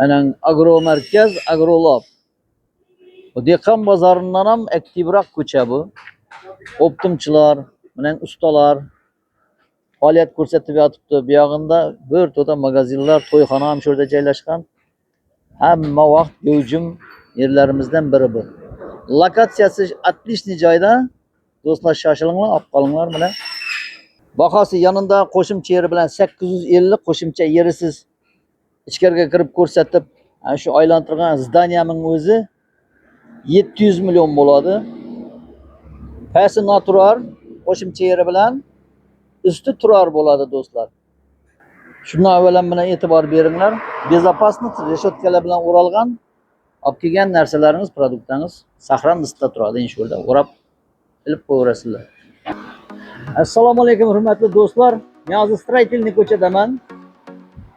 Aynen agro merkez, agrolab. Bu dehqon bozoridan ham aktivroq ko'cha bu. Optimchilar, bilan ustalar faoliyat ko'rsatib yotibdi. Bu yog'inda bir to'da magazinlar, to'yxona ham shu yerda joylashgan. Hamma vaqt gavjum yerlarimizdan biri bu. Lokatsiyasi отличный joyda. Do'stlar shoshilinglar, olib qolinglar bilan. Bahosi yanında qo'shimcha yeri bilan 850 qo'shimcha yerisiz ichkariga kirib ko'rsatib, shu aylantirgan zdaniyaning o'zi 700 million bo'ladi. Pasi natural qo'shimcha yeri bilan üstü turar bo'ladi do'stlar. Shundan avvalan bilan e'tibor beringlar. Безопасный reshotkalar bilan o'ralgan olib kelgan narsalaringiz, produktingiz saqlanishda turadi, inshaalloh. O'rab ilib qo'yaverasizlar. Assalomu alaykum hurmatli do'stlar. Men hozir Stроительный ko'chadaman.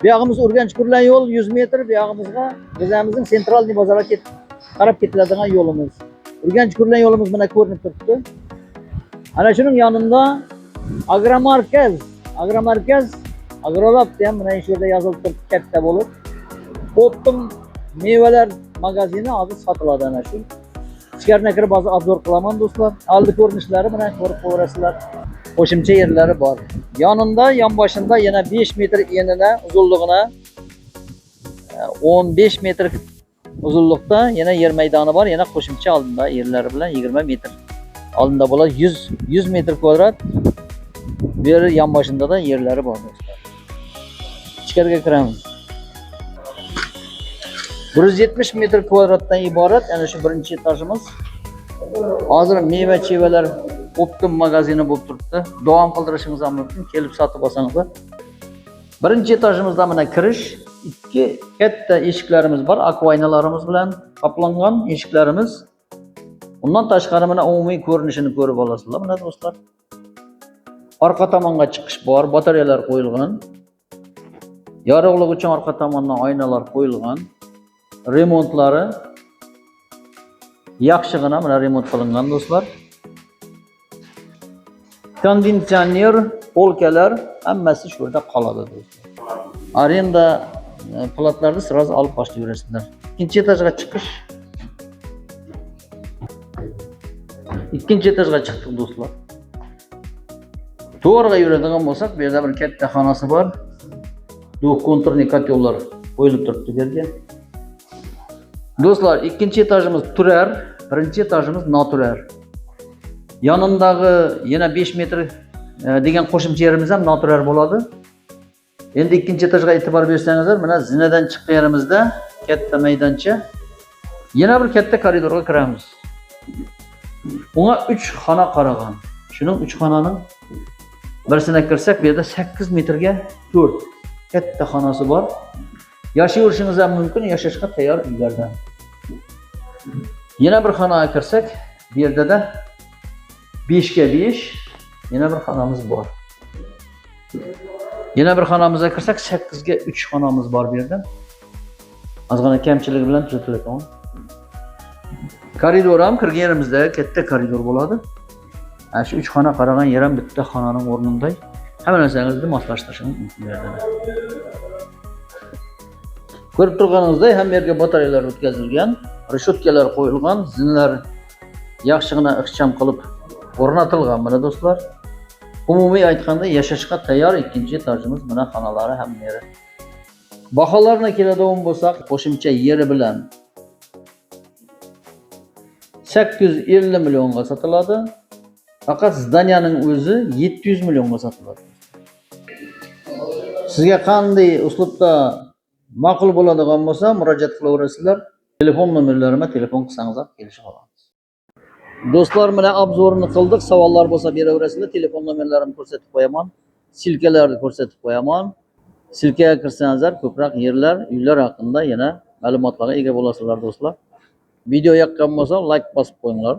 Bu yog'imiz Urganch-Kurlan yo'l 100 metr, bu yog'imizga bizimizning Sentralniy bozorga qarab ketiladigan yo'limiz. Urganch-Kurlan yo'limiz mana ko'rinib turibdi. Ana shuning yonida agromarkaz, agrolab ham mana shu yerda yozilib turibdi katta bo'lib. Optim mevalar magazini hozir sotiladi ana shu. İçkarına kirib hozir obzor qilaman do'stlar. Oldi ko'rinishlari bilan ko'rib qo'yasizlar. Qo'shimcha yerlari bor. Yonida, yonboshida yana 5 metr enina, uzunlig'ina 15 metr uzunlikda yana yer maydoni bor. Yana qo'shimcha oldinda yerlari bilan 20 metr. Oldinda bo'ladi 100 metr kvadrat. Bu yer yonboshida da yerlari bor do'stlar. Ichkariga kiramiz. 170 metr kvadratdan iborat ana shu birinchi etajimiz. Hozir meva-chevalar optim magazini bo'lib turibdi. Davom qildirishingiz ham mumkin, kelib sotib olsangiz. Birinchi etajimizda mana kirish, ikki katta eshiklarimiz bor, akvaynalarimiz bilan qoplangan eshiklarimiz. Undan tashqari mana umumiy ko'rinishini ko'rib olasizlar, mana do'stlar. Orqa tomonga chiqish bor, batareyalar qo'yilgan. Yorug'lik uchun orqa tomondan oynalar qo'yilgan. Remontlari yaxshigina mana remont qilingan do'stlar. Konditsioner, polkalar hammasi shu yerda qoladi do'stlar. Arenda platlarni sразу olib boshlayverasizlar. Ikkinchi etajga chiqish. Ikkinchi etajga chiqdik do'stlar. To'g'riga yuradigan bo'lsak, bu yerda bir katta xonasi bor. Konturli kotyollar qo'yilib turibdi bu yerga. Do'stlar, ikkinchi etajimiz turar, birinchi etajimiz noturar. Yonindagi yana 5 metr degan qo'shimcha yerimiz ham noturar bo'ladi. Endi ikkinchi etajga e'tibor bersangizlar, mana zinadan chiqqan yerimizda katta maydoncha. Yana bir katta koridorga kiramiz. Unga 3 xona qaragan. Shuning 3 xonaning birisine kirsak, bu yerda 8 metrga 4 katta xonasi bor. Yashayishingiz ham mumkin, yashashga tayyor uylardan. Yana bir xonaga kirsak, bu yerda da 5 ga 5 yana bir xonamiz bor. Yana bir xonamizga kirsak, 8 ga 3 xonamiz bor bu yerda. Ozgina kamchiligi bilan tuzatilgan. Koridor ham kirgan yerimizda katta koridor bo'ladi. Ana shu 3 xona qaragan yer ham bitta xonaning o'rnida. Hamma narsangizni moslashtirishingiz mumkin bu yerda. Ko'rib turganingizdek, ham yerga batareyalar o'tkazilgan, reshotkalar qo'yilgan, zinlar yaxshigina ixcham qilib o'rnatilgan mana do'stlar. Umumiy aytganda yashashga tayyor ikkinchi etajimiz mana xonalari ham yeri. Baholarga keladigan bo'lsak, qo'shimcha yeri bilan 850 millionga sotiladi. Faqat zdaniyaning o'zi 700 millionga sotiladi. Sizga qanday uslubda ma'qul bo'ladigan bo'lsa, murojaat qilaverasizlar. Telefon nomerlarima telefon qilsangiz ham kelishib olamiz. Do'stlar, mana obzorni qildik. Savollar bo'lsa beraverasizlar. Telefon nomerlarimni ko'rsatib qo'yaman. Silkalarni ko'rsatib qo'yaman. Silkaga kirsangizlar, ko'proq yerlar, uylar haqida yana ma'lumotlarga ega bo'lasizlar do'stlar. Video yoqqan bo'lsa, like bosib qo'yinglar.